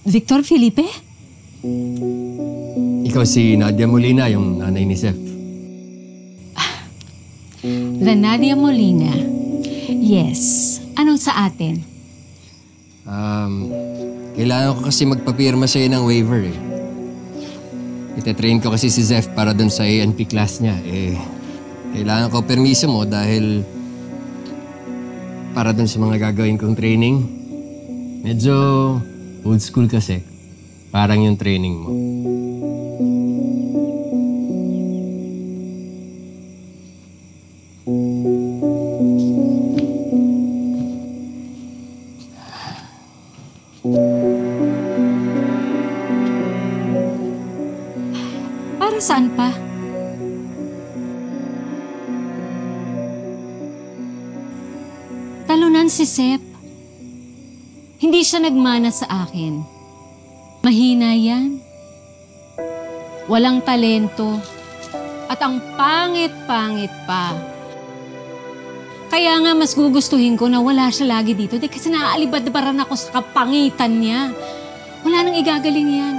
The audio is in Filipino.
Victor Felipe? Ikaw si Nadia Molina, yung nanay ni Zeph. The Nadia Molina. Yes. Anong sa atin? Kailangan ko kasi magpapirma sa'yo ng waiver eh. Ite-train ko kasi si Zeph para dun sa A&P class niya. Kailangan ko permiso mo dahil para dun sa mga gagawin kong training. Medyo old school kasi. Parang yung training mo. Para saan pa? Talunan si Sep. Hindi siya nagmana sa akin. Mahina yan. Walang talento. At ang pangit-pangit pa. Kaya nga mas gugustuhin ko na wala siya lagi dito kasi naaalibad-baran ako sa kapangitan niya. Wala nang igagaling yan.